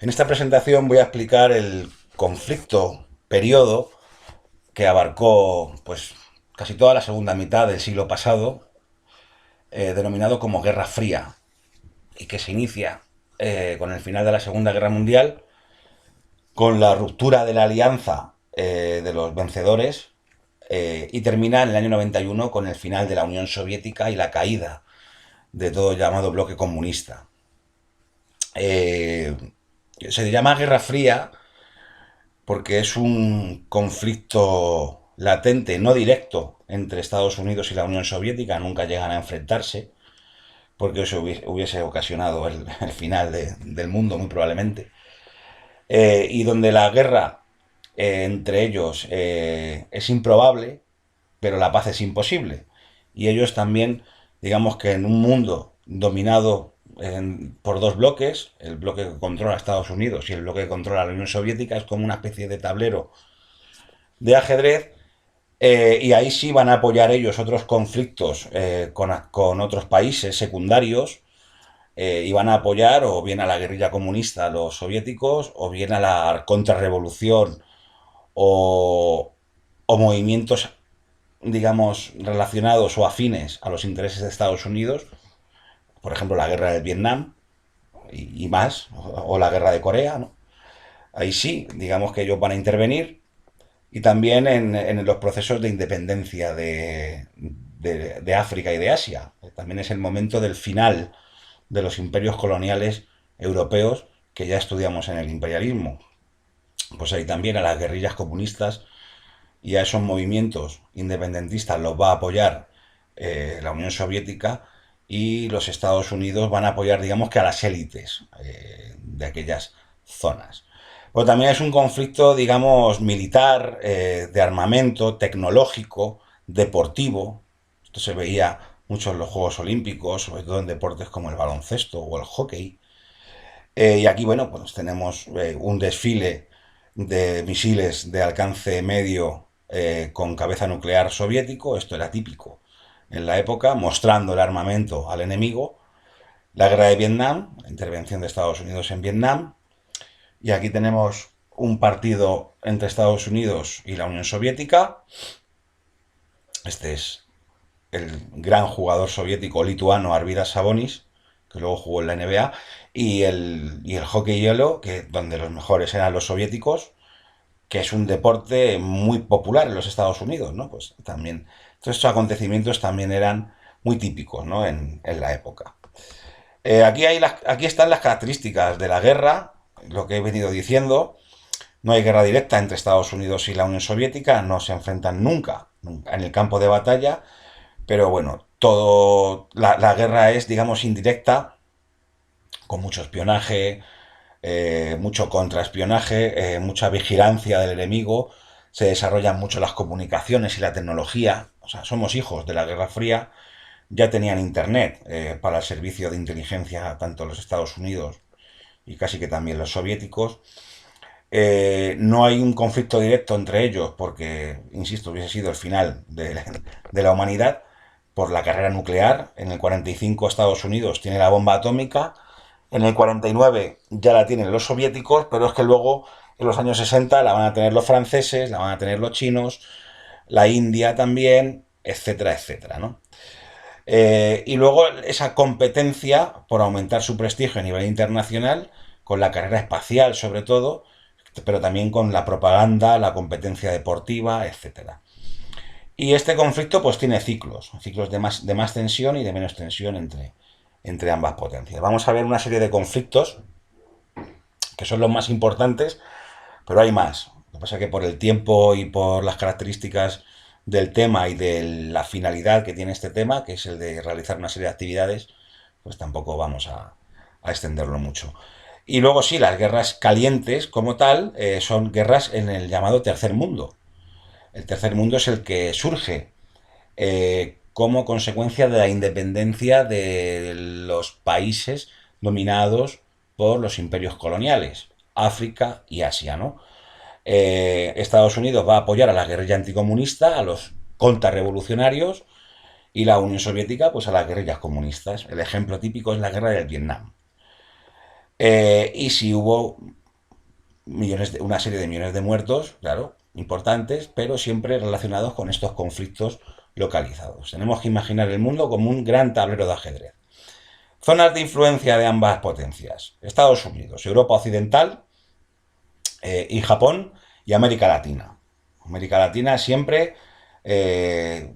En esta presentación voy a explicar el conflicto, periodo que abarcó pues casi toda la segunda mitad del siglo pasado, denominado como Guerra Fría, y que se inicia con el final de la Segunda Guerra Mundial, con la ruptura de la alianza de los vencedores, y termina en el año 91 con el final de la Unión Soviética y la caída de todo el llamado bloque comunista. Eh, Se llama Guerra Fría porque es un conflicto latente, no directo, entre Estados Unidos y la Unión Soviética. Nunca llegan a enfrentarse, porque eso hubiese ocasionado el final del mundo, muy probablemente. Y donde la guerra entre ellos es improbable, pero la paz es imposible. Y ellos también, digamos que en un mundo dominado por dos bloques, el bloque que controla Estados Unidos y el bloque que controla la Unión Soviética, es como una especie de tablero de ajedrez, y ahí sí van a apoyar ellos otros conflictos con otros países secundarios, y van a apoyar o bien a la guerrilla comunista, los soviéticos, o bien a la contrarrevolución o movimientos, digamos, relacionados o afines a los intereses de Estados Unidos, por ejemplo, la guerra de Vietnam y más, o la guerra de Corea, ¿no? Ahí sí, digamos que ellos van a intervenir, y también en los procesos de independencia de África y de Asia. También es el momento del final de los imperios coloniales europeos que ya estudiamos en el imperialismo. Pues ahí también a las guerrillas comunistas y a esos movimientos independentistas los va a apoyar la Unión Soviética, y los Estados Unidos van a apoyar, digamos que a las élites de aquellas zonas. Pero también es un conflicto, digamos, militar, de armamento, tecnológico, deportivo. Esto se veía mucho en los Juegos Olímpicos, sobre todo en deportes como el baloncesto o el hockey. Y aquí, bueno, pues tenemos un desfile de misiles de alcance medio con cabeza nuclear soviético. Esto era típico en la época, mostrando el armamento al enemigo. La guerra de Vietnam, la intervención de Estados Unidos en Vietnam. Y aquí tenemos un partido entre Estados Unidos y la Unión Soviética. Este es el gran jugador soviético lituano Arvydas Sabonis, que luego jugó en la NBA, y el hockey hielo, que donde los mejores eran los soviéticos, que es un deporte muy popular en los Estados Unidos, ¿no? Pues también, todos estos acontecimientos también eran muy típicos, ¿no? En la época. Aquí están las características de la guerra, lo que he venido diciendo. No hay guerra directa entre Estados Unidos y la Unión Soviética, no se enfrentan nunca en el campo de batalla, pero bueno, la guerra es, digamos, indirecta, con mucho espionaje, mucho contraespionaje, mucha vigilancia del enemigo. Se desarrollan mucho las comunicaciones y la tecnología. O sea, somos hijos de la Guerra Fría. Ya tenían Internet para el servicio de inteligencia, tanto los Estados Unidos y casi que también los soviéticos. No hay un conflicto directo entre ellos porque, insisto, hubiese sido el final de la humanidad por la carrera nuclear. En el 45 Estados Unidos tiene la bomba atómica, en el 49 ya la tienen los soviéticos, pero es que luego en los años 60 la van a tener los franceses, la van a tener los chinos, la India también, etcétera, etcétera, ¿no? Y luego esa competencia por aumentar su prestigio a nivel internacional, con la carrera espacial sobre todo, pero también con la propaganda, la competencia deportiva, etcétera. Y este conflicto pues tiene ciclos de más tensión y de menos tensión entre ambas potencias. Vamos a ver una serie de conflictos que son los más importantes, pero hay más. Lo que pasa es que por el tiempo y por las características del tema y de la finalidad que tiene este tema, que es el de realizar una serie de actividades, pues tampoco vamos a extenderlo mucho. Y luego sí, las guerras calientes como tal son guerras en el llamado tercer mundo. El tercer mundo es el que surge como consecuencia de la independencia de los países dominados por los imperios coloniales, África y Asia, ¿no? Estados Unidos va a apoyar a la guerrilla anticomunista, a los contrarrevolucionarios, y la Unión Soviética pues a las guerrillas comunistas. El ejemplo típico es la guerra del Vietnam. Y si hubo una serie de millones de muertos, claro, importantes, pero siempre relacionados con estos conflictos localizados. Tenemos que imaginar el mundo como un gran tablero de ajedrez. Zonas de influencia de ambas potencias: Estados Unidos, Europa Occidental y Japón y América Latina. América Latina siempre eh,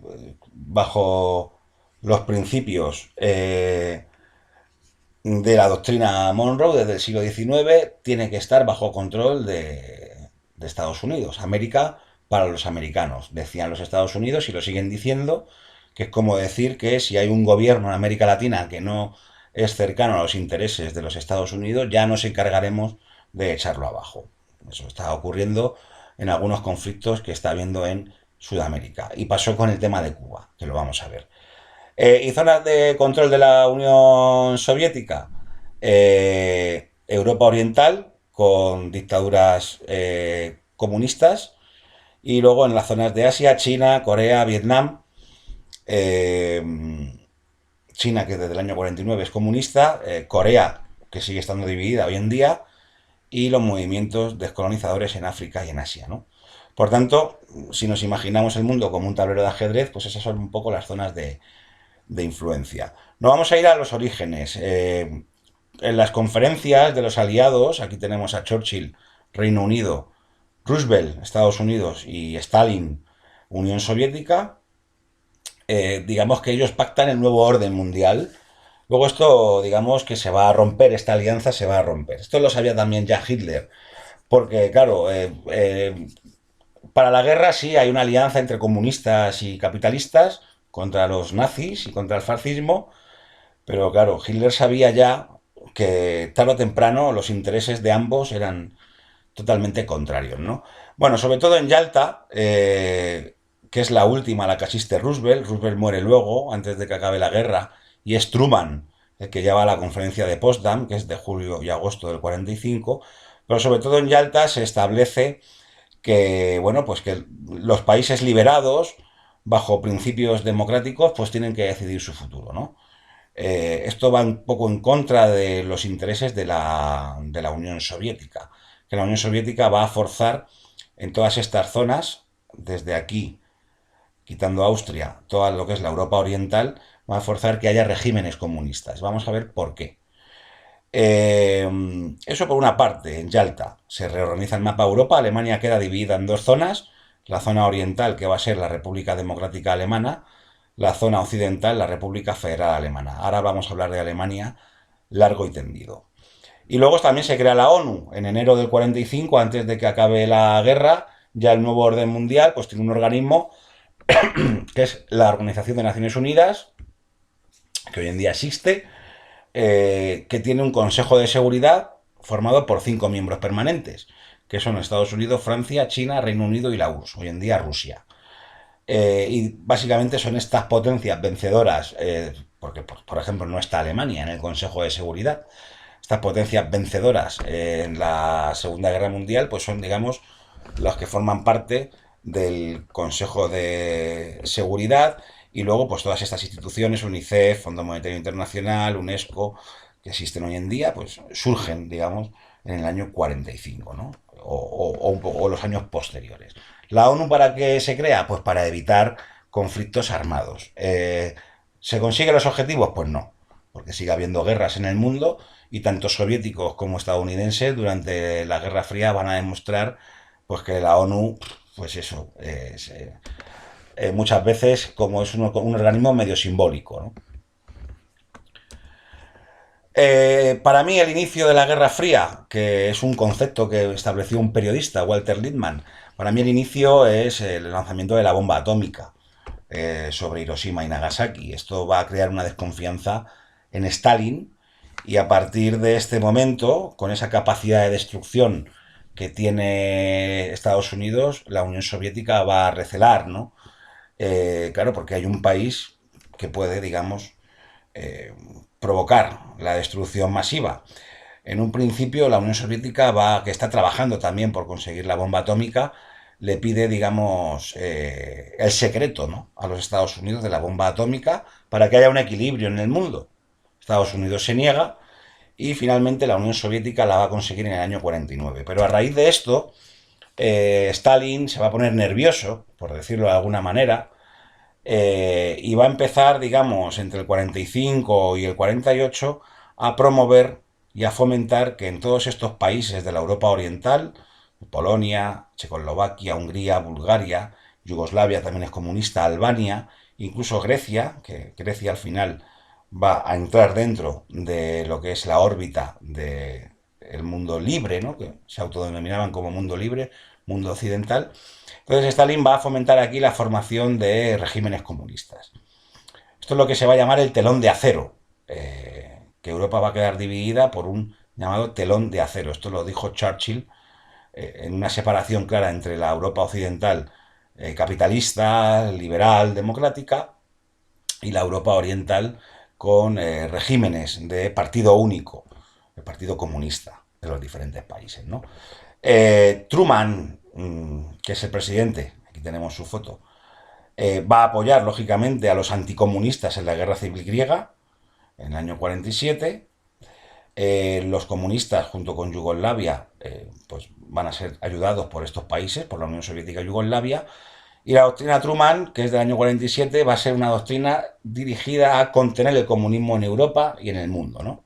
bajo los principios de la doctrina Monroe desde el siglo XIX, tiene que estar bajo control de Estados Unidos. América para los americanos, decían los Estados Unidos, y lo siguen diciendo, que es como decir que si hay un gobierno en América Latina que no es cercano a los intereses de los Estados Unidos, ya nos encargaremos de echarlo abajo. Eso está ocurriendo en algunos conflictos que está habiendo en Sudamérica. Y pasó con el tema de Cuba, que lo vamos a ver. ¿Y zonas de control de la Unión Soviética? Europa Oriental, con dictaduras comunistas, y luego en las zonas de Asia: China, Corea, Vietnam. eh, China, que desde el año 49 es comunista, Corea, que sigue estando dividida hoy en día, y los movimientos descolonizadores en África y en Asia, ¿no? Por tanto, si nos imaginamos el mundo como un tablero de ajedrez, pues esas son un poco las zonas de influencia. No vamos a ir a los orígenes. En las conferencias de los aliados, aquí tenemos a Churchill, Reino Unido; Roosevelt, Estados Unidos; y Stalin, Unión Soviética. Digamos que ellos pactan el nuevo orden mundial. Luego esto, digamos que se va a romper, esta alianza se va a romper. Esto lo sabía también ya Hitler, porque claro, para la guerra sí hay una alianza entre comunistas y capitalistas contra los nazis y contra el fascismo, pero claro, Hitler sabía ya que tarde o temprano los intereses de ambos eran totalmente contrarios, ¿no? Bueno, sobre todo en Yalta, que es la última a la que asiste Roosevelt. Roosevelt muere luego, antes de que acabe la guerra, y es Truman el que lleva a la conferencia de Potsdam, que es de julio y agosto del 45. Pero sobre todo en Yalta se establece que, bueno, pues que los países liberados, bajo principios democráticos, pues tienen que decidir su futuro, ¿no? Esto va un poco en contra de los intereses de la Unión Soviética, que la Unión Soviética va a forzar en todas estas zonas, desde aquí, quitando Austria, toda lo que es la Europa Oriental, va a forzar que haya regímenes comunistas. Vamos a ver por qué. Eso por una parte. En Yalta se reorganiza el mapa de Europa. Alemania queda dividida en dos zonas: la zona oriental, que va a ser la República Democrática Alemana; la zona occidental, la República Federal Alemana. Ahora vamos a hablar de Alemania largo y tendido. Y luego también se crea la ONU en enero del 45, antes de que acabe la guerra. Ya el nuevo orden mundial pues tiene un organismo que es la Organización de Naciones Unidas, que hoy en día existe, que tiene un Consejo de Seguridad formado por 5 miembros permanentes, que son Estados Unidos, Francia, China, Reino Unido y la URSS, hoy en día Rusia. Y básicamente son estas potencias vencedoras, porque por ejemplo no está Alemania en el Consejo de Seguridad. Estas potencias vencedoras en la Segunda Guerra Mundial pues son, digamos, los que forman parte del Consejo de Seguridad. Y luego pues todas estas instituciones: UNICEF, Fondo Monetario Internacional, UNESCO, que existen hoy en día, pues surgen, digamos, en el año 45, ¿no? O los años posteriores. ¿La ONU para qué se crea? Pues para evitar conflictos armados. ¿Se consiguen los objetivos? Pues no, porque sigue habiendo guerras en el mundo, y tanto soviéticos como estadounidenses durante la Guerra Fría van a demostrar pues que la ONU, pues eso, muchas veces como es un organismo medio simbólico, ¿no? Para mí el inicio de la Guerra Fría, que es un concepto que estableció un periodista, Walter Lippmann, para mí el inicio es el lanzamiento de la bomba atómica sobre Hiroshima y Nagasaki. Esto va a crear una desconfianza en Stalin, y a partir de este momento, con esa capacidad de destrucción que tiene Estados Unidos, la Unión Soviética va a recelar, ¿no? Claro, porque hay un país que puede, digamos, eh, provocar la destrucción masiva. En un principio, la Unión Soviética que está trabajando también por conseguir la bomba atómica, le pide, digamos, el secreto, ¿no?, a los Estados Unidos de la bomba atómica, para que haya un equilibrio en el mundo. Estados Unidos se niega, y finalmente la Unión Soviética la va a conseguir en el año 49. Pero a raíz de esto, Stalin se va a poner nervioso, por decirlo de alguna manera, y va a empezar, digamos, entre el 45 y el 48 a promover y a fomentar que en todos estos países de la Europa Oriental, Polonia, Checoslovaquia, Hungría, Bulgaria, Yugoslavia también es comunista, Albania, incluso Grecia, que Grecia al final va a entrar dentro de lo que es la órbita del mundo libre, ¿no? Que se autodenominaban como mundo libre, mundo occidental. Entonces Stalin va a fomentar aquí la formación de regímenes comunistas. Esto es lo que se va a llamar el telón de acero, que Europa va a quedar dividida por un llamado telón de acero. Esto lo dijo Churchill en una separación clara entre la Europa occidental capitalista, liberal, democrática, y la Europa oriental con regímenes de partido único, el Partido Comunista de los diferentes países, ¿no? Truman, que es el presidente, aquí tenemos su foto, va a apoyar lógicamente a los anticomunistas en la guerra civil griega en el año 47. Los comunistas junto con Yugoslavia pues van a ser ayudados por estos países, por la Unión Soviética y Yugoslavia. Y la doctrina Truman, que es del año 47, va a ser una doctrina dirigida a contener el comunismo en Europa y en el mundo, ¿no?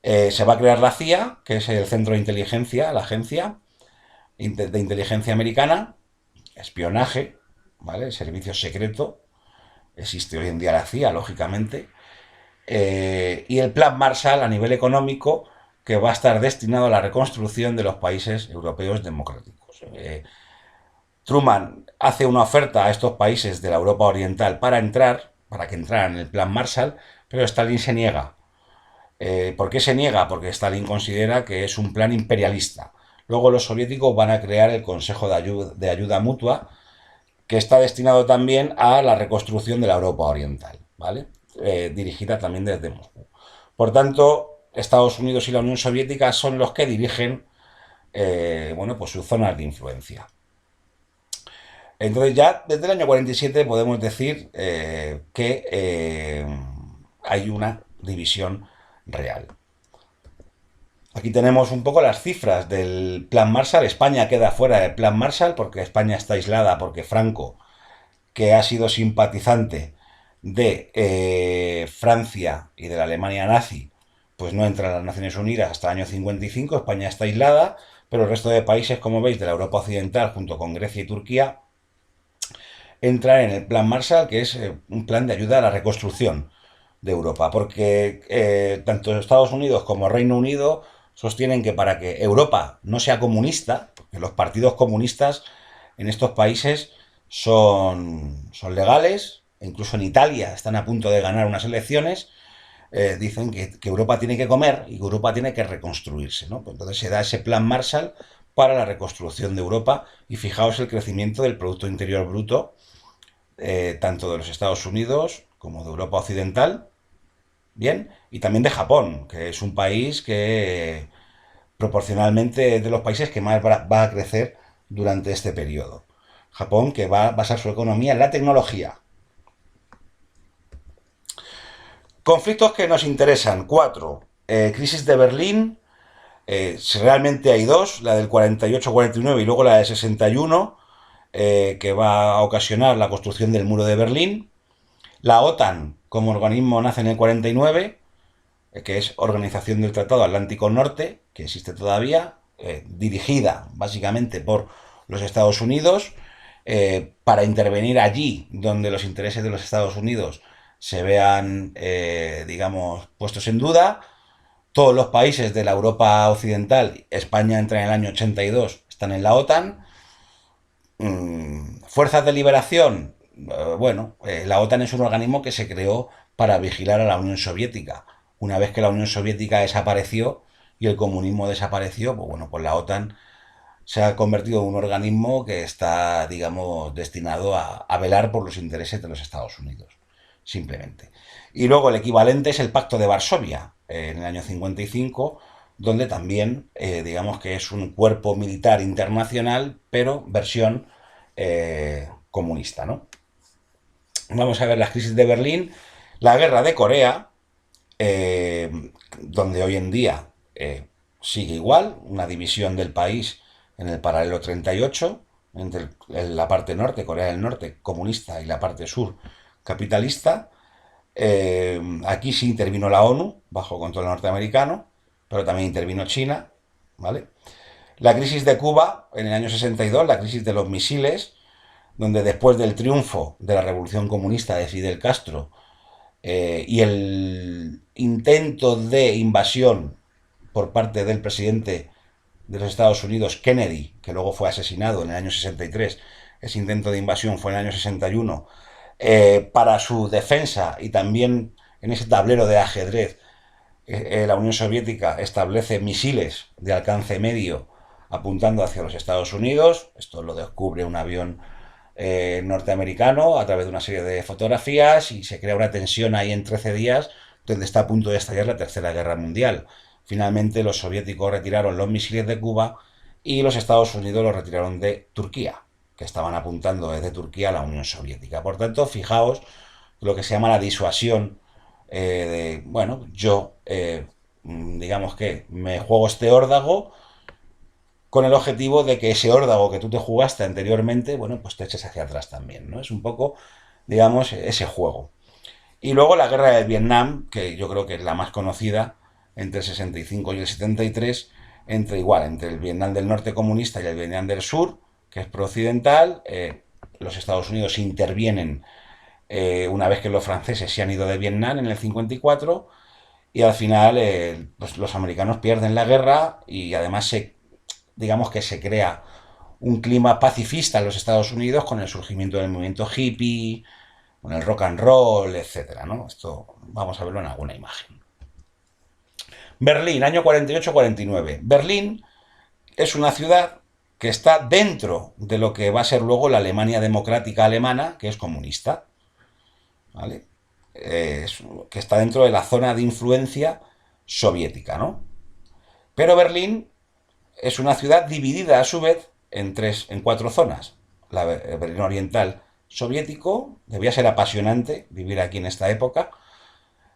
Se va a crear la CIA, que es el Centro de Inteligencia, la agencia de inteligencia americana, espionaje, ¿vale? Servicio secreto. Existe hoy en día la CIA, lógicamente. Y el Plan Marshall a nivel económico, que va a estar destinado a la reconstrucción de los países europeos democráticos. Truman hace una oferta a estos países de la Europa Oriental para que entraran en el Plan Marshall, pero Stalin se niega. ¿Por qué se niega? Porque Stalin considera que es un plan imperialista. Luego los soviéticos van a crear el Consejo de Ayuda Mutua, que está destinado también a la reconstrucción de la Europa Oriental, ¿vale? Dirigida también desde Moscú. Por tanto, Estados Unidos y la Unión Soviética son los que dirigen bueno, pues sus zonas de influencia. Entonces ya desde el año 47 podemos decir que hay una división real. Aquí tenemos un poco las cifras del Plan Marshall. España queda fuera del Plan Marshall porque España está aislada, porque Franco, que ha sido simpatizante de Francia y de la Alemania nazi, pues no entra en las Naciones Unidas hasta el año 55. España está aislada, pero el resto de países, como veis, de la Europa Occidental, junto con Grecia y Turquía, entrar en el Plan Marshall, que es un plan de ayuda a la reconstrucción de Europa, porque tanto Estados Unidos como Reino Unido sostienen que para que Europa no sea comunista, porque los partidos comunistas en estos países son legales, incluso en Italia están a punto de ganar unas elecciones, dicen que Europa tiene que comer y que Europa tiene que reconstruirse, ¿no? Pues entonces se da ese plan Marshall para la reconstrucción de Europa y fijaos el crecimiento del Producto Interior Bruto, tanto de los Estados Unidos como de Europa Occidental, bien, y también de Japón, que es un país que proporcionalmente es de los países que más va a crecer durante este periodo. Japón, que va a basar su economía en la tecnología. Conflictos que nos interesan. 4. Crisis de Berlín. Realmente hay dos, la del 48-49 y luego la del 61, que va a ocasionar la construcción del muro de Berlín. La OTAN como organismo nace en el 49, que es Organización del Tratado Atlántico Norte, que existe todavía, dirigida básicamente por los Estados Unidos, para intervenir allí donde los intereses de los Estados Unidos se vean, digamos, puestos en duda. Todos los países de la Europa Occidental, España entra en el año 82, están en la OTAN. Fuerzas de liberación, bueno, la OTAN es un organismo que se creó para vigilar a la Unión Soviética. Una vez que la Unión Soviética desapareció y el comunismo desapareció, pues bueno, pues la OTAN se ha convertido en un organismo que está, digamos, destinado a velar por los intereses de los Estados Unidos, simplemente. Y luego el equivalente es el Pacto de Varsovia, en el año 55, donde también, digamos que es un cuerpo militar internacional, pero versión comunista, ¿no? Vamos a ver las crisis de Berlín, la guerra de Corea, donde hoy en día sigue igual, una división del país en el paralelo 38, entre la parte norte, Corea del Norte, comunista, y la parte sur, capitalista. Aquí sí intervino la ONU, bajo control norteamericano, pero también intervino China, ¿vale? La crisis de Cuba, en el año 62, la crisis de los misiles, donde después del triunfo de la revolución comunista de Fidel Castro y el intento de invasión por parte del presidente de los Estados Unidos, Kennedy, que luego fue asesinado en el año 63, ese intento de invasión fue en el año 61, para su defensa y también en ese tablero de ajedrez, la Unión Soviética establece misiles de alcance medio apuntando hacia los Estados Unidos. Esto lo descubre un avión norteamericano a través de una serie de fotografías y se crea una tensión ahí en 13 días donde está a punto de estallar la Tercera Guerra Mundial. Finalmente los soviéticos retiraron los misiles de Cuba y los Estados Unidos los retiraron de Turquía, que estaban apuntando desde Turquía a la Unión Soviética. Por tanto, fijaos lo que se llama la disuasión bueno, yo, digamos que me juego este órdago con el objetivo de que ese órdago que tú te jugaste anteriormente, bueno, pues te eches hacia atrás también, ¿no? Es un poco, digamos, ese juego. Y luego la guerra de Vietnam, que yo creo que es la más conocida, entre el 65 y el 73, entre el Vietnam del Norte comunista y el Vietnam del Sur, que es pro-occidental. Los Estados Unidos intervienen una vez que los franceses se han ido de Vietnam en el 54 y al final pues los americanos pierden la guerra y además digamos que se crea un clima pacifista en los Estados Unidos con el surgimiento del movimiento hippie, con el rock and roll, etcétera, ¿no? Esto vamos a verlo en alguna imagen. Berlín, año 48-49. Berlín es una ciudad que está dentro de lo que va a ser luego la Alemania democrática alemana, que es comunista, ¿vale? Que está dentro de la zona de influencia soviética, ¿no? Pero Berlín es una ciudad dividida a su vez en cuatro zonas. La Berlín Oriental soviético, debía ser apasionante vivir aquí en esta época,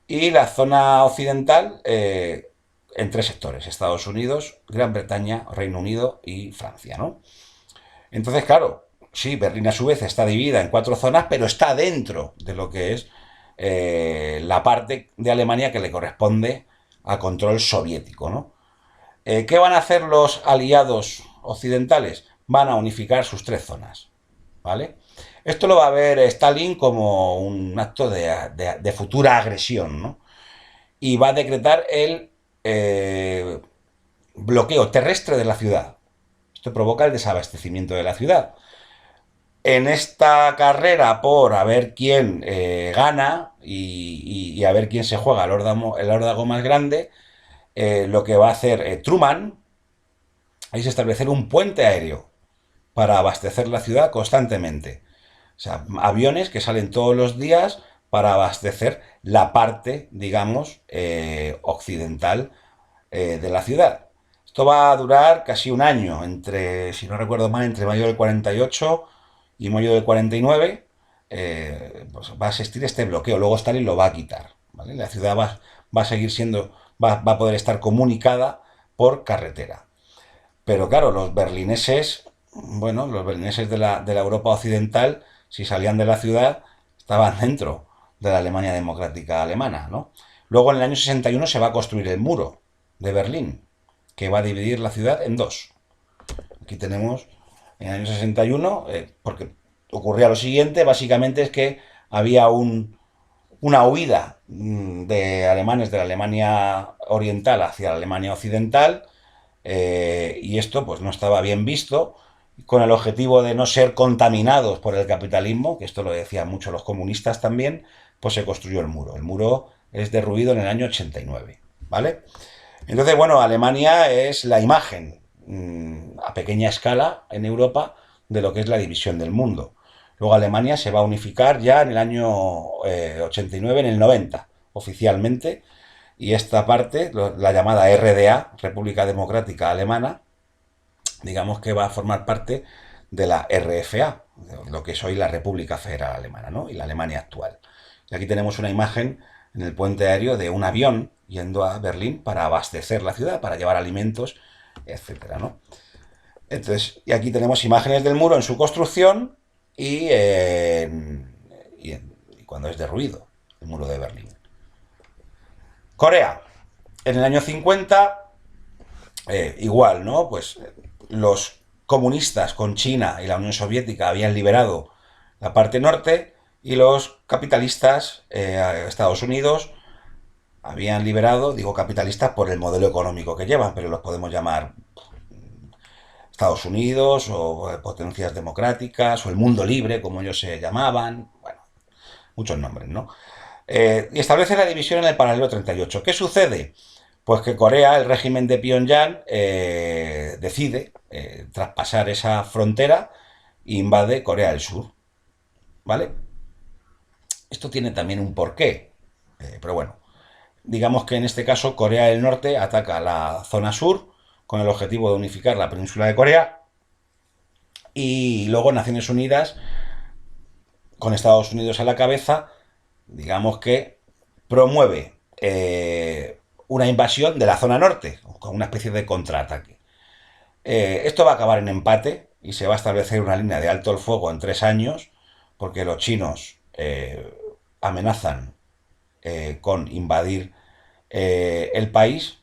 y la zona occidental en tres sectores: Estados Unidos, Gran Bretaña, Reino Unido y Francia, ¿no? Entonces, claro, sí, Berlín a su vez está dividida en cuatro zonas, pero está dentro de lo que es la parte de Alemania que le corresponde a control soviético, ¿no? ¿Qué van a hacer los aliados occidentales? Van a unificar sus tres zonas, ¿vale? Esto lo va a ver Stalin como un acto de futura agresión, ¿no? Y va a decretar el bloqueo terrestre de la ciudad. Esto provoca el desabastecimiento de la ciudad. En esta carrera por a ver quién gana y a ver quién se juega el órdago más grande, lo que va a hacer Truman es establecer un puente aéreo para abastecer la ciudad constantemente. O sea, aviones que salen todos los días para abastecer la parte, digamos, occidental de la ciudad. Esto va a durar casi un año, si no recuerdo mal, entre mayo del 48 y mayo del 49, pues va a existir este bloqueo. Luego Stalin lo va a quitar, ¿vale? La ciudad va a seguir siendo, va a poder estar comunicada por carretera. Pero claro, los berlineses, bueno, los berlineses de la Europa occidental, si salían de la ciudad, estaban dentro de la Alemania democrática alemana, ¿no? Luego en el año 61 se va a construir el muro de Berlín, que va a dividir la ciudad en dos. Aquí tenemos en el año 61, porque ocurría lo siguiente, básicamente es que había una huida de alemanes de la Alemania oriental hacia la Alemania occidental, y esto pues no estaba bien visto, con el objetivo de no ser contaminados por el capitalismo, que esto lo decían mucho los comunistas también, pues se construyó el muro. El muro es derruido en el año 89, ¿vale? Entonces, bueno, Alemania es la imagen a pequeña escala en Europa de lo que es la división del mundo. Luego Alemania se va a unificar ya en el año 89, en el 90, oficialmente, y esta parte, la llamada RDA, República Democrática Alemana, digamos que va a formar parte de la RFA, lo que es hoy la República Federal Alemana, ¿no? Y la Alemania actual. Y aquí tenemos una imagen en el puente aéreo de un avión yendo a Berlín para abastecer la ciudad, para llevar alimentos, etcétera, ¿no? Entonces, y aquí tenemos imágenes del muro en su construcción y cuando es derruido, el muro de Berlín. Corea. En el año 50, igual, ¿no? Pues los comunistas con China y la Unión Soviética habían liberado la parte norte y los capitalistas, Estados Unidos, habían liberado, digo capitalistas por el modelo económico que llevan, pero los podemos llamar Estados Unidos o potencias democráticas o el mundo libre, como ellos se llamaban, bueno, muchos nombres, ¿no? Y establece la división en el paralelo 38. ¿Qué sucede? Pues que Corea, el régimen de Pyongyang, decide traspasar esa frontera e invade Corea del Sur, ¿vale? Esto tiene también un porqué, pero bueno, digamos que en este caso Corea del Norte ataca la zona sur con el objetivo de unificar la península de Corea y luego Naciones Unidas, con Estados Unidos a la cabeza, digamos que promueve una invasión de la zona norte, con una especie de contraataque. Esto va a acabar en empate y se va a establecer una línea de alto el fuego en 3 años, porque los chinos amenazan con invadir el país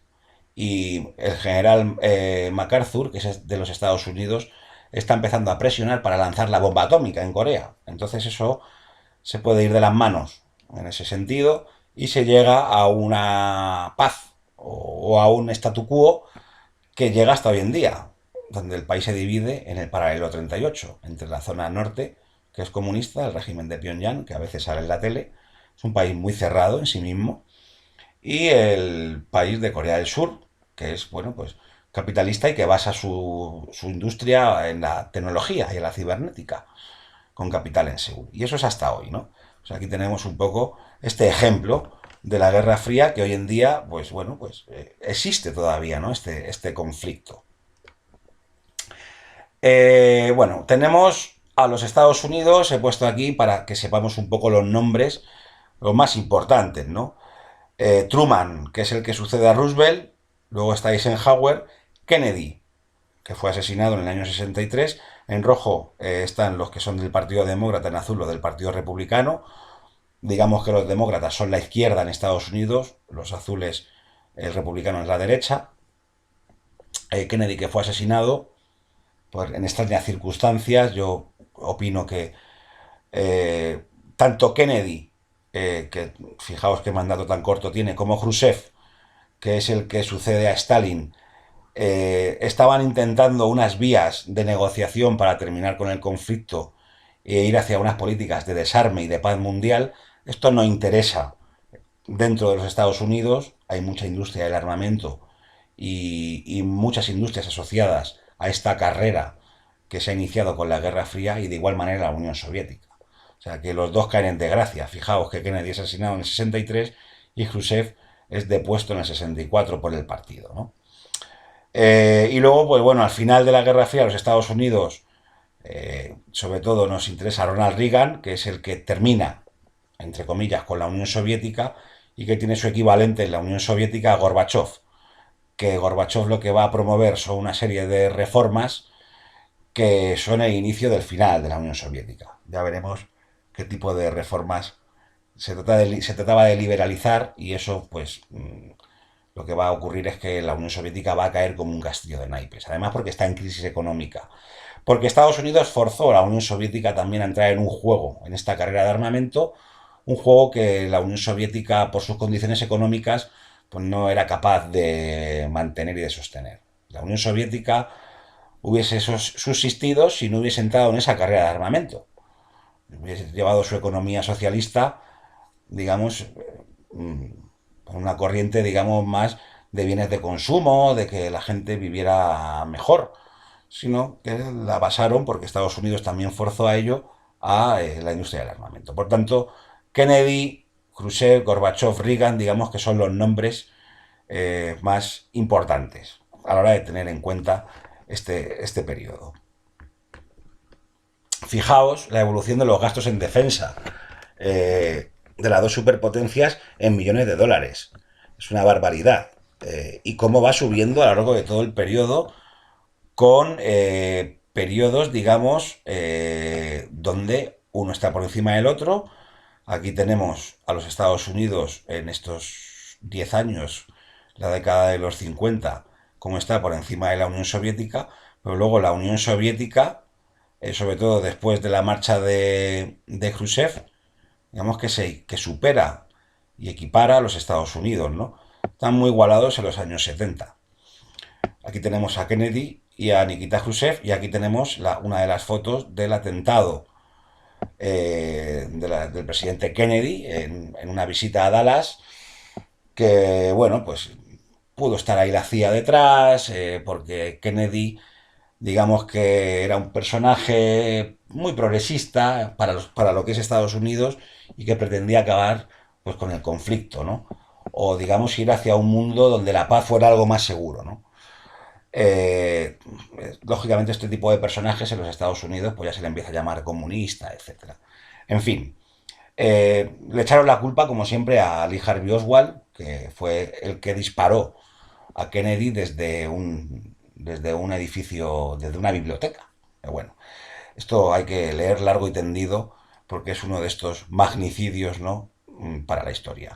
y el general MacArthur, que es de los Estados Unidos, está empezando a presionar para lanzar la bomba atómica en Corea. Entonces eso se puede ir de las manos en ese sentido y se llega a una paz o a un statu quo que llega hasta hoy en día, donde el país se divide en el paralelo 38, entre la zona norte, que es comunista, el régimen de Pyongyang, que a veces sale en la tele, es un país muy cerrado en sí mismo, y el país de Corea del Sur, que es, bueno, pues capitalista y que basa su industria en la tecnología y en la cibernética, con capital en Seúl. Y eso es hasta hoy, ¿no? O sea, aquí tenemos un poco este ejemplo de la Guerra Fría que hoy en día, pues bueno, pues existe todavía, ¿no? Este conflicto. Bueno, tenemos a los Estados Unidos, he puesto aquí para que sepamos un poco los nombres, los más importantes, ¿no? Truman, que es el que sucede a Roosevelt, luego está Eisenhower, Kennedy, que fue asesinado en el año 63, en rojo están los que son del Partido Demócrata, en azul los del Partido Republicano, digamos que los demócratas son la izquierda en Estados Unidos, los azules, el republicano es la derecha, Kennedy que fue asesinado, pues en extrañas circunstancias, yo opino que tanto Kennedy, que fijaos qué mandato tan corto tiene, como Khrushchev, que es el que sucede a Stalin, estaban intentando unas vías de negociación para terminar con el conflicto e ir hacia unas políticas de desarme y de paz mundial. Esto no interesa dentro de los Estados Unidos, hay mucha industria del armamento y muchas industrias asociadas a esta carrera que se ha iniciado con la Guerra Fría y de igual manera la Unión Soviética. O sea que los dos caen en desgracia. Fijaos que Kennedy es asesinado en el 63 y Khrushchev es depuesto en el 64 por el partido, ¿no? Y luego, pues bueno, al final de la Guerra Fría, los Estados Unidos, sobre todo nos interesa Ronald Reagan, que es el que termina, entre comillas, con la Unión Soviética y que tiene su equivalente en la Unión Soviética, Gorbachev, que Gorbachev lo que va a promover son una serie de reformas que son el inicio del final de la Unión Soviética. Ya veremos qué tipo de reformas se trataba de liberalizar y eso, pues, lo que va a ocurrir es que la Unión Soviética va a caer como un castillo de naipes. Además, porque está en crisis económica. Porque Estados Unidos forzó a la Unión Soviética también a entrar en un juego, en esta carrera de armamento, un juego que la Unión Soviética, por sus condiciones económicas, pues no era capaz de mantener y de sostener. La Unión Soviética hubiese subsistido si no hubiese entrado en esa carrera de armamento. Hubiese llevado su economía socialista, digamos, por una corriente, digamos, más de bienes de consumo, de que la gente viviera mejor, sino que la basaron, porque Estados Unidos también forzó a ello, a la industria del armamento. Por tanto, Kennedy, Khrushchev, Gorbachev, Reagan, digamos que son los nombres más importantes a la hora de tener en cuenta este periodo. Fijaos la evolución de los gastos en defensa de las dos superpotencias en millones de dólares. Es una barbaridad. Y cómo va subiendo a lo largo de todo el periodo con periodos, digamos, donde uno está por encima del otro. Aquí tenemos a los Estados Unidos en estos 10 años, la década de los 50, como está por encima de la Unión Soviética, pero luego la Unión Soviética, sobre todo después de la marcha de Khrushchev, digamos que supera y equipara a los Estados Unidos, ¿no? Están muy igualados en los años 70. Aquí tenemos a Kennedy y a Nikita Khrushchev, y aquí tenemos una de las fotos del atentado del presidente Kennedy en una visita a Dallas, que, bueno, pues pudo estar ahí la CIA detrás, porque Kennedy, digamos que era un personaje muy progresista para lo que es Estados Unidos, y que pretendía acabar pues con el conflicto, ¿no? O digamos ir hacia un mundo donde la paz fuera algo más seguro, ¿no? Eh, Lógicamente este tipo de personajes en los Estados Unidos pues ya se le empieza a llamar comunista, etcétera. En fin, le echaron la culpa, como siempre, a Lee Harvey Oswald, que fue el que disparó a Kennedy desde un edificio, desde una biblioteca. Pero bueno, esto hay que leer largo y tendido porque es uno de estos magnicidios, ¿no? Para la historia.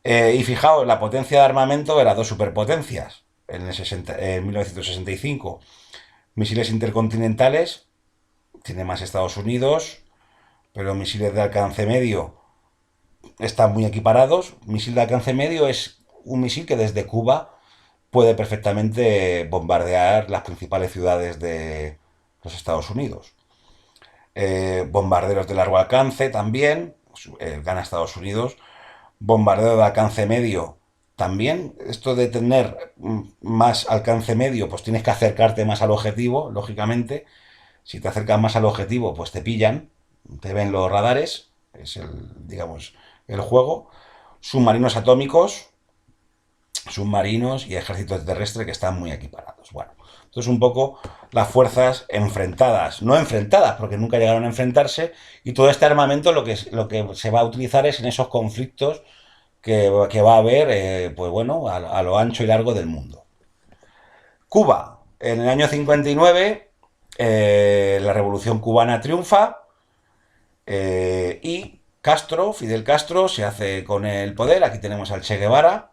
Y fijaos, la potencia de armamento era dos superpotencias. En 1965, misiles intercontinentales, tiene más Estados Unidos, pero misiles de alcance medio están muy equiparados. Misil de alcance medio es un misil que desde Cuba puede perfectamente bombardear las principales ciudades de los Estados Unidos. Bombarderos de largo alcance también, gana Estados Unidos. Bombardeo de alcance medio también. Esto de tener más alcance medio, pues tienes que acercarte más al objetivo, lógicamente. Si te acercas más al objetivo, pues te pillan, te ven los radares, es digamos, el juego. Submarinos atómicos, submarinos y ejércitos terrestres que están muy equiparados. Bueno, esto es un poco las fuerzas enfrentadas, no enfrentadas, porque nunca llegaron a enfrentarse, y todo este armamento lo que se va a utilizar es en esos conflictos que va a haber, pues bueno, a lo ancho y largo del mundo. Cuba, en el año 59, la revolución cubana triunfa, y Castro, Fidel Castro, se hace con el poder. Aquí tenemos al Che Guevara,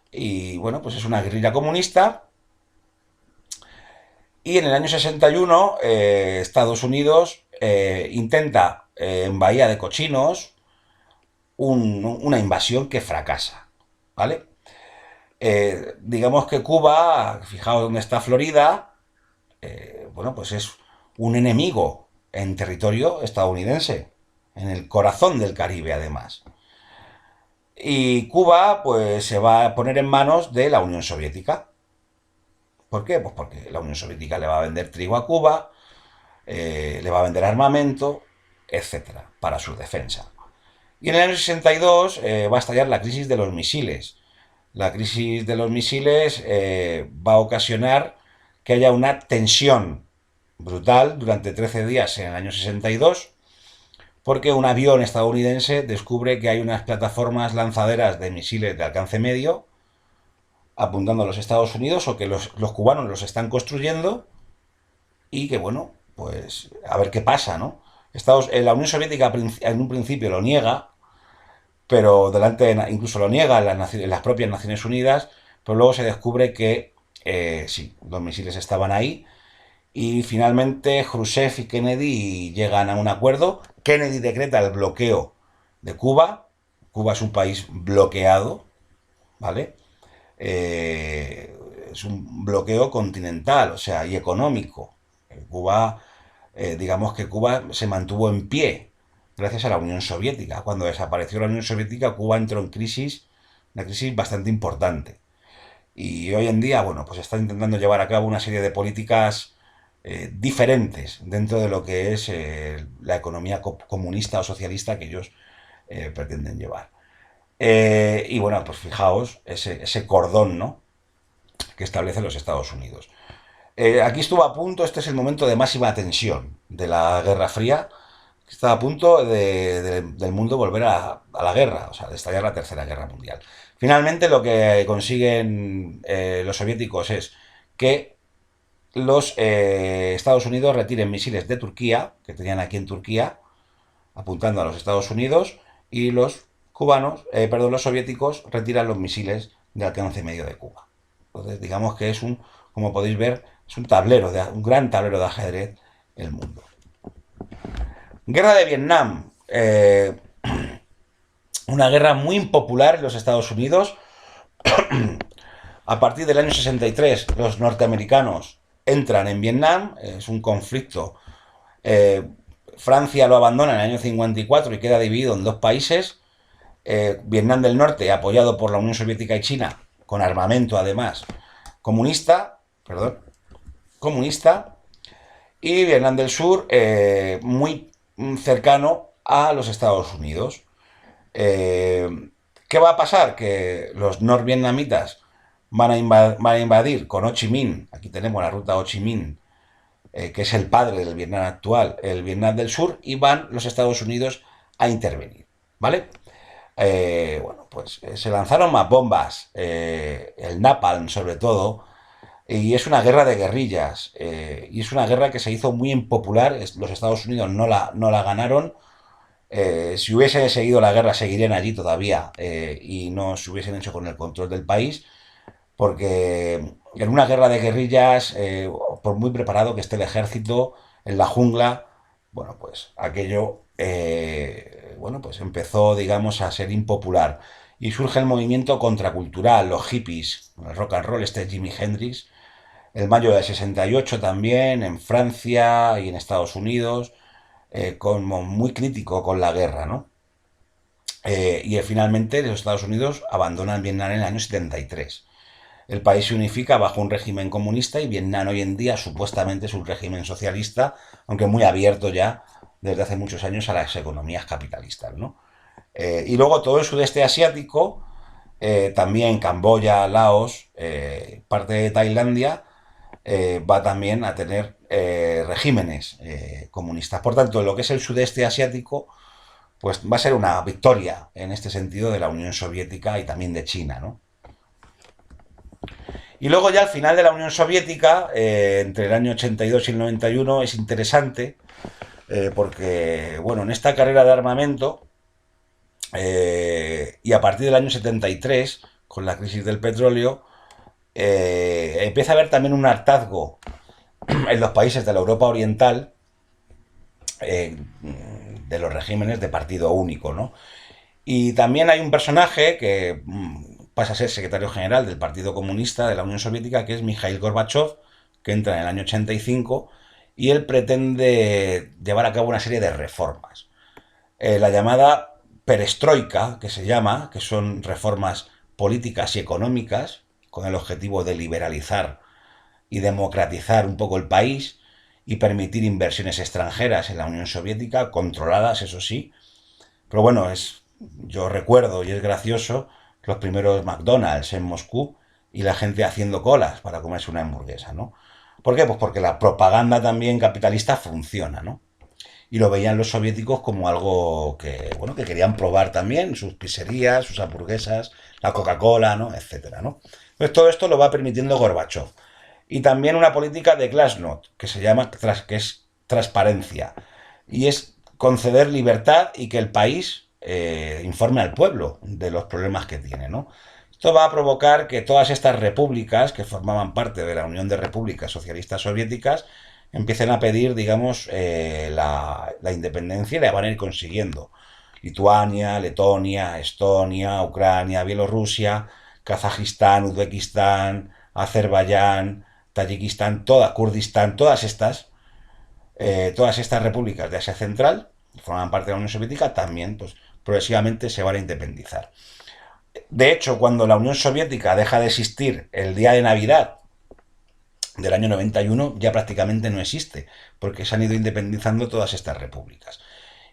y bueno, pues es una guerrilla comunista. Y en el año 61, Estados Unidos intenta, en Bahía de Cochinos, una invasión que fracasa, ¿vale? Digamos que Cuba, fijaos dónde está Florida, bueno, pues es un enemigo en territorio estadounidense, en el corazón del Caribe además. Y Cuba pues se va a poner en manos de la Unión Soviética. ¿Por qué? Pues porque la Unión Soviética le va a vender trigo a Cuba, le va a vender armamento, etcétera, para su defensa. Y en el año 62 va a estallar la crisis de los misiles. La crisis de los misiles va a ocasionar que haya una tensión brutal durante 13 días en el año 62, porque un avión estadounidense descubre que hay unas plataformas lanzaderas de misiles de alcance medio apuntando a los Estados Unidos, o que los cubanos los están construyendo, y que bueno, pues a ver qué pasa, ¿no? La Unión Soviética en un principio lo niega, pero incluso lo niega en las propias Naciones Unidas, pero luego se descubre que sí, los misiles estaban ahí, y finalmente Khrushchev y Kennedy llegan a un acuerdo. Kennedy decreta el bloqueo de Cuba. Cuba es un país bloqueado, ¿vale? Eh, es un bloqueo continental, o sea, y económico. Cuba, digamos que Cuba se mantuvo en pie gracias a la Unión Soviética. Cuando desapareció la Unión Soviética, Cuba entró en crisis, una crisis bastante importante. Y hoy en día, bueno, pues está intentando llevar a cabo una serie de políticas diferentes dentro de lo que es la economía comunista o socialista que ellos pretenden llevar. Y bueno, pues fijaos ese cordón, ¿no?, que establecen los Estados Unidos. Aquí estuvo a punto, este es el momento de máxima tensión de la Guerra Fría, está a punto del mundo volver a la guerra, o sea, de estallar la Tercera Guerra Mundial. Finalmente lo que consiguen los soviéticos es que los Estados Unidos retiren misiles de Turquía, que tenían aquí en Turquía, apuntando a los Estados Unidos, y los los soviéticos retiran los misiles de alcance medio de Cuba. Entonces, digamos que es como podéis ver, es un gran tablero de ajedrez el mundo. Guerra de Vietnam. Una guerra muy impopular en los Estados Unidos. A partir del año 63, los norteamericanos entran en Vietnam. Es un conflicto. Francia lo abandona en el año 54 y queda dividido en dos países. Vietnam del Norte, apoyado por la Unión Soviética y China, con armamento además comunista, y Vietnam del Sur, muy cercano a los Estados Unidos. ¿Qué va a pasar? Que los norvietnamitas van a invadir con Ho Chi Minh, aquí tenemos la ruta Ho Chi Minh, que es el padre del Vietnam actual, el Vietnam del Sur, y van los Estados Unidos a intervenir, ¿vale? Bueno, pues se lanzaron más bombas, el napalm sobre todo, y es una guerra de guerrillas, y es una guerra que se hizo muy impopular. Los Estados Unidos no la ganaron. Si hubiesen seguido la guerra seguirían allí todavía, y no se hubiesen hecho con el control del país, porque en una guerra de guerrillas, por muy preparado que esté el ejército en la jungla, bueno, pues aquello, bueno, pues empezó, digamos, a ser impopular. Y surge el movimiento contracultural, los hippies, el rock and roll, este Jimi Hendrix, el mayo del 68 también, en Francia y en Estados Unidos, como muy crítico con la guerra, ¿no? Y finalmente los Estados Unidos abandonan Vietnam en el año 73. El país se unifica bajo un régimen comunista y Vietnam hoy en día supuestamente es un régimen socialista, aunque muy abierto ya desde hace muchos años a las economías capitalistas, ¿no? Y luego todo el sudeste asiático, también Camboya, Laos, parte de Tailandia, va también a tener regímenes comunistas. Por tanto, lo que es el sudeste asiático, pues va a ser una victoria en este sentido de la Unión Soviética y también de China, ¿no? Y luego ya al final de la Unión Soviética, entre el año 82 y el 91, es interesante, porque, bueno, en esta carrera de armamento, y a partir del año 73, con la crisis del petróleo, empieza a haber también un hartazgo en los países de la Europa Oriental, de los regímenes de partido único, ¿no? Y también hay un personaje que pasa a ser secretario general del Partido Comunista de la Unión Soviética, que es Mikhail Gorbachev, que entra en el año 85, y él pretende llevar a cabo una serie de reformas. La llamada perestroika, que se llama, que son reformas políticas y económicas, con el objetivo de liberalizar y democratizar un poco el país y permitir inversiones extranjeras en la Unión Soviética, controladas, eso sí. Pero bueno, yo recuerdo, y es gracioso, los primeros McDonald's en Moscú y la gente haciendo colas para comerse una hamburguesa, ¿no? ¿Por qué? Pues porque la propaganda también capitalista funciona, ¿no? Y lo veían los soviéticos como algo que, bueno, que querían probar también, sus pizzerías, sus hamburguesas, la Coca-Cola, ¿no? Etcétera, ¿no? Entonces todo esto lo va permitiendo Gorbachev. Y también una política de glasnost, que se llama, que es transparencia. Y es conceder libertad y que el país informe al pueblo de los problemas que tiene, ¿no? Esto va a provocar que todas estas repúblicas, que formaban parte de la Unión de Repúblicas Socialistas Soviéticas, empiecen a pedir, digamos, la independencia y la van a ir consiguiendo. Lituania, Letonia, Estonia, Ucrania, Bielorrusia, Kazajistán, Uzbekistán, Azerbaiyán, Tayikistán, Kurdistán, todas estas repúblicas de Asia Central, que forman parte de la Unión Soviética, también pues, progresivamente se van a independizar. De hecho, cuando la Unión Soviética deja de existir el día de Navidad del año 91, ya prácticamente no existe, porque se han ido independizando todas estas repúblicas.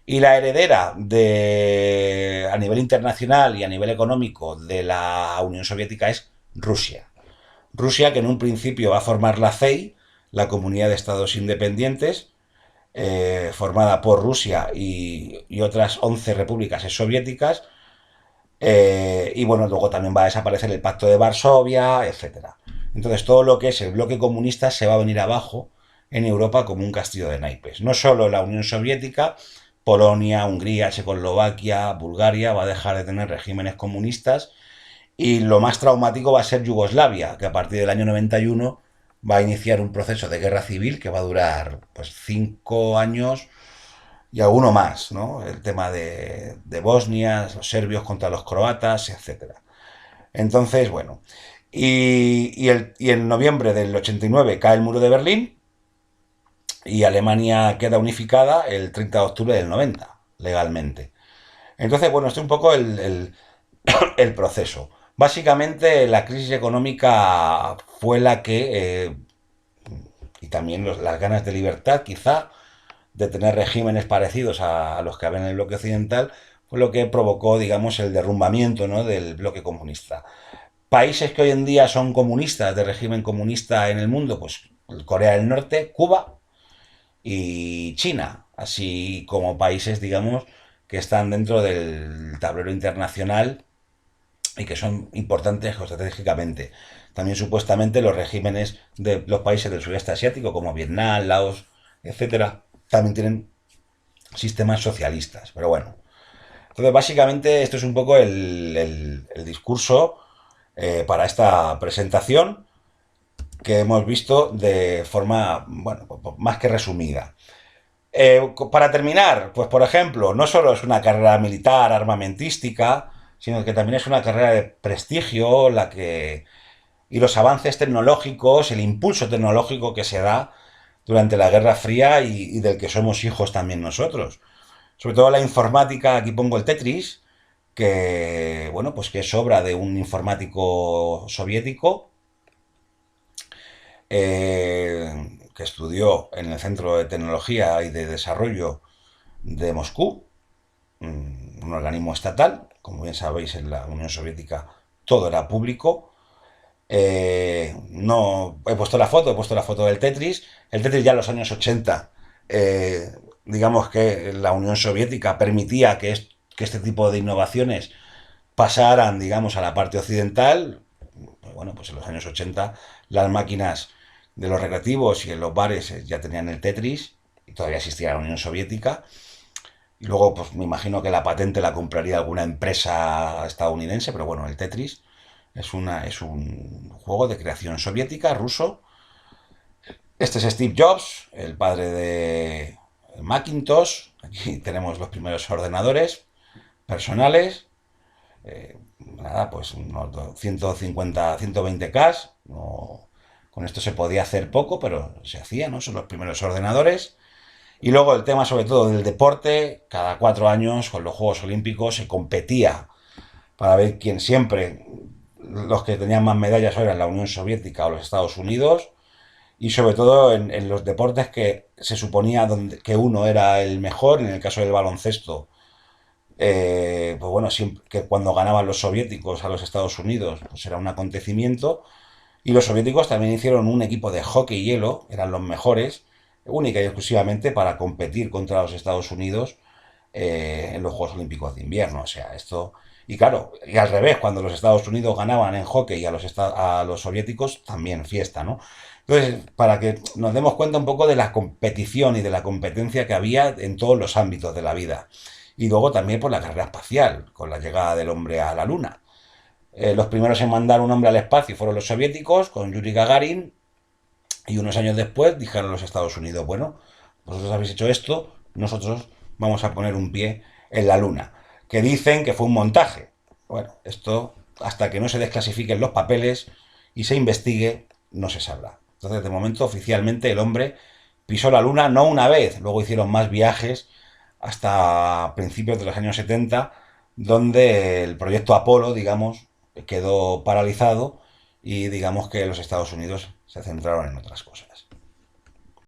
Y la heredera a nivel internacional y a nivel económico de la Unión Soviética es Rusia. Rusia, que en un principio va a formar la CEI, la Comunidad de Estados Independientes, formada por Rusia y otras 11 repúblicas soviéticas, Y bueno, luego también va a desaparecer el Pacto de Varsovia, etcétera. Entonces todo lo que es el bloque comunista se va a venir abajo en Europa como un castillo de naipes. No solo la Unión Soviética, Polonia, Hungría, Checoslovaquia, Bulgaria va a dejar de tener regímenes comunistas, y lo más traumático va a ser Yugoslavia, que a partir del año 91 va a iniciar un proceso de guerra civil que va a durar pues 5 años y alguno más, ¿no? El tema de Bosnia, los serbios contra los croatas, etcétera. Entonces, bueno, y en noviembre del 89 cae el muro de Berlín y Alemania queda unificada el 30 de octubre del 90, legalmente. Entonces, bueno, esto es un poco el proceso. Básicamente, la crisis económica fue la que, y también las ganas de libertad, quizá, de tener regímenes parecidos a los que había en el bloque occidental, fue lo que provocó, digamos, el derrumbamiento, ¿no?, del bloque comunista. Países que hoy en día son comunistas, de régimen comunista en el mundo, pues Corea del Norte, Cuba y China, así como países, digamos, que están dentro del tablero internacional y que son importantes geoestratégicamente. También supuestamente los regímenes de los países del sudeste asiático, como Vietnam, Laos, etcétera, también tienen sistemas socialistas. Pero bueno, entonces básicamente esto es un poco el discurso para esta presentación que hemos visto de forma, bueno, más que resumida. Para terminar, pues por ejemplo, no solo es una carrera militar, armamentística, sino que también es una carrera de prestigio, y los avances tecnológicos, el impulso tecnológico que se da durante la Guerra Fría y del que somos hijos también nosotros. Sobre todo la informática, aquí pongo el Tetris, que, bueno, pues que es obra de un informático soviético que estudió en el Centro de Tecnología y de Desarrollo de Moscú, un organismo estatal. Como bien sabéis, en la Unión Soviética todo era público. No he puesto la foto del Tetris. El Tetris ya en los años 80, digamos que la Unión Soviética permitía que este tipo de innovaciones pasaran, digamos, a la parte occidental. Pues bueno, pues en los años 80 las máquinas de los recreativos y en los bares ya tenían el Tetris y todavía existía la Unión Soviética. Y luego, pues me imagino que la patente la compraría alguna empresa estadounidense, pero bueno, el Tetris es un juego de creación soviética, ruso. Este es Steve Jobs, el padre de Macintosh. Aquí tenemos los primeros ordenadores personales. Nada, pues unos 150, 120K. No, con esto se podía hacer poco, pero se hacía, ¿no? Son los primeros ordenadores. Y luego el tema sobre todo del deporte, cada 4 años con los Juegos Olímpicos se competía para ver quién siempre, los que tenían más medallas eran la Unión Soviética o los Estados Unidos, y sobre todo en los deportes que se suponía que uno era el mejor, en el caso del baloncesto, pues bueno, siempre, que cuando ganaban los soviéticos a los Estados Unidos, pues era un acontecimiento, y los soviéticos también hicieron un equipo de hockey y hielo, eran los mejores, única y exclusivamente para competir contra los Estados Unidos en los Juegos Olímpicos de Invierno. O sea, esto... Y claro, y al revés, cuando los Estados Unidos ganaban en hockey a los soviéticos, también fiesta, ¿no? Entonces, para que nos demos cuenta un poco de la competición y de la competencia que había en todos los ámbitos de la vida. Y luego también por la carrera espacial, con la llegada del hombre a la Luna. Los primeros en mandar un hombre al espacio fueron los soviéticos, con Yuri Gagarin, y unos años después dijeron los Estados Unidos, bueno, vosotros habéis hecho esto, nosotros vamos a poner un pie en la Luna. Que dicen que fue un montaje. Bueno, esto hasta que no se desclasifiquen los papeles y se investigue, no se sabrá. Entonces, de momento, oficialmente el hombre pisó la Luna no una vez, luego hicieron más viajes hasta principios de los años 70, donde el proyecto Apolo, digamos, quedó paralizado y digamos que los Estados Unidos se centraron en otras cosas.